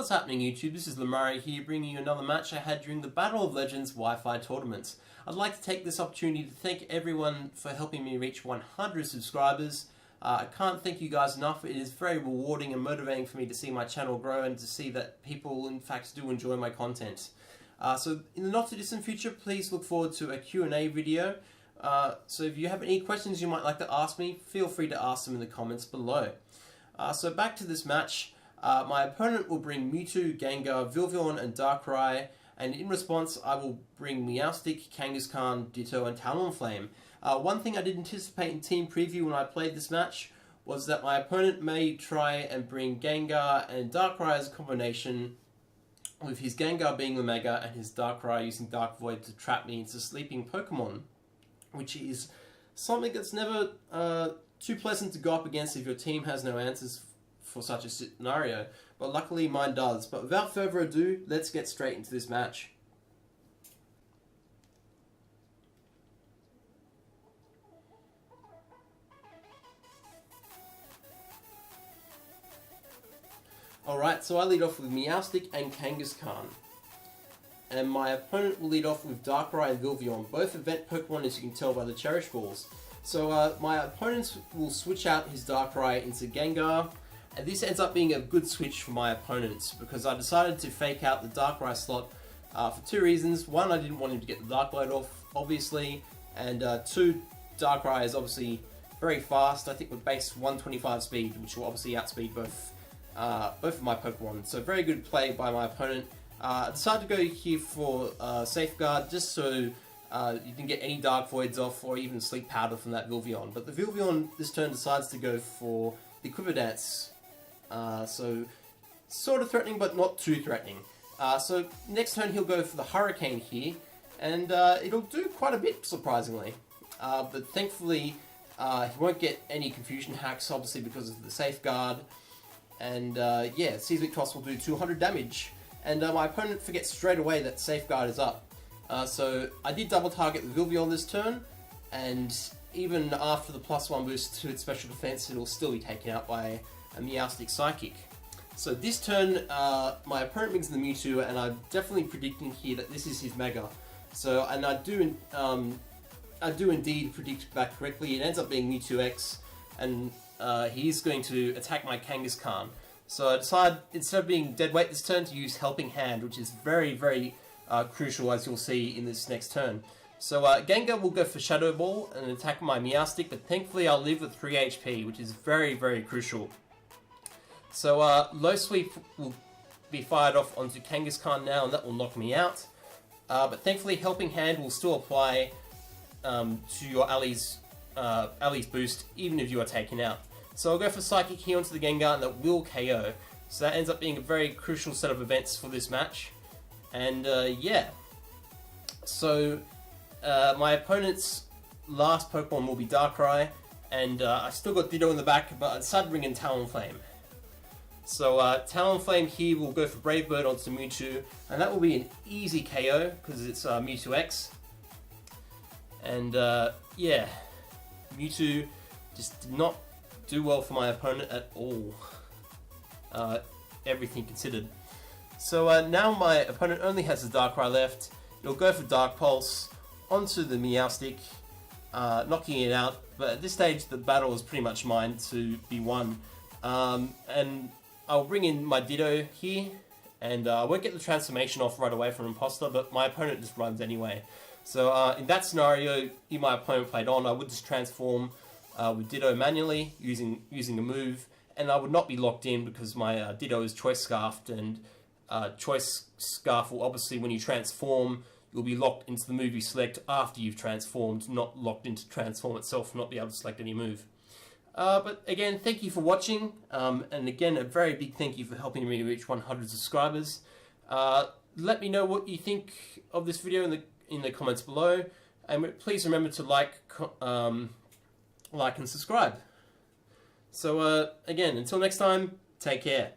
What's happening, YouTube? This is Lumario here, bringing you another match I had during the Battle of Legends Wi-Fi tournament. I'd like to take this opportunity to thank everyone for helping me reach 100 subscribers. I can't thank you guys enough. It is very rewarding and motivating for me to see my channel grow and to see that people in fact do enjoy my content. So in the not too distant future, please look forward to a Q&A video. So if you have any questions you might like to ask me, feel free to ask them in the comments below. So back to this match. My opponent will bring Mewtwo, Gengar, Vilvion and Darkrai, and in response I will bring Meowstic, Kangaskhan, Ditto and Talonflame. One thing I did anticipate in team preview when I played this match was that my opponent may try and bring Gengar and Darkrai as a combination, with his Gengar being the Mega and his Darkrai using Dark Void to trap me into sleeping Pokemon, which is something that's never too pleasant to go up against if your team has no answers for such a scenario, but luckily mine does. But without further ado, let's get straight into this match. Alright, so I lead off with Meowstic and Kangaskhan. And my opponent will lead off with Darkrai and Vilvion, both event Pokemon as you can tell by the Cherish Balls. So my opponent will switch out his Darkrai into Gengar, and this ends up being a good switch for my opponents because I decided to fake out the Darkrai slot for two reasons. One, I didn't want him to get the Dark Blade off, obviously, and two, Darkrai is obviously very fast. I think with base 125 speed, which will obviously outspeed both of my Pokemon. So very good play by my opponent. I decided to go here for Safeguard just so you can get any Dark Voids off or even Sleep Powder from that Vilvion. But the Vilvion this turn decides to go for the Quiver Dance. So sort of threatening but not too threatening. So next turn he'll go for the Hurricane here, and it'll do quite a bit surprisingly. But thankfully he won't get any confusion hacks, obviously because of the Safeguard. And yeah, Seismic Toss will do 200 damage. And my opponent forgets straight away that Safeguard is up. So I did double target the Vilvion this turn, and even after the +1 boost to its special defense, it'll still be taken out by a Meowstic Psychic. So this turn, my opponent brings the Mewtwo, and I'm definitely predicting here that this is his Mega. So, and I do indeed predict that correctly. It ends up being Mewtwo X, and he's going to attack my Kangaskhan. So I decide, instead of being dead weight this turn, to use Helping Hand, which is very, very crucial, as you'll see in this next turn. So Gengar will go for Shadow Ball and attack my Meowstic, but thankfully I'll live with 3 HP, which is very, very crucial. So Low Sweep will be fired off onto Kangaskhan now, and that will knock me out. But thankfully Helping Hand will still apply to your ally's boost, even if you are taken out. So I'll go for Psychic here onto the Gengar, and that will KO. So that ends up being a very crucial set of events for this match. And yeah, so my opponent's last Pokemon will be Darkrai, and I still got Ditto in the back, but I decided to bring in Talonflame. So Talonflame here will go for Brave Bird onto Mewtwo, and that will be an easy KO because it's Mewtwo X. And yeah, Mewtwo just did not do well for my opponent at all, everything considered. So now my opponent only has the Darkrai left. He'll go for Dark Pulse onto the Meowstic, knocking it out. But at this stage, the battle is pretty much mine to be won. And I'll bring in my Ditto here, and I won't get the transformation off right away from Imposter, but my opponent just runs anyway. So in that scenario, if my opponent played on, I would just transform with Ditto manually using a move, and I would not be locked in because my Ditto is Choice Scarfed, and Choice Scarf will obviously, when you transform, you'll be locked into the move you select after you've transformed, not locked into transform itself, not be able to select any move. But again, thank you for watching, and again, a very big thank you for helping me reach 100 subscribers. Let me know what you think of this video in the comments below, and please remember to like and subscribe. So again, until next time, take care.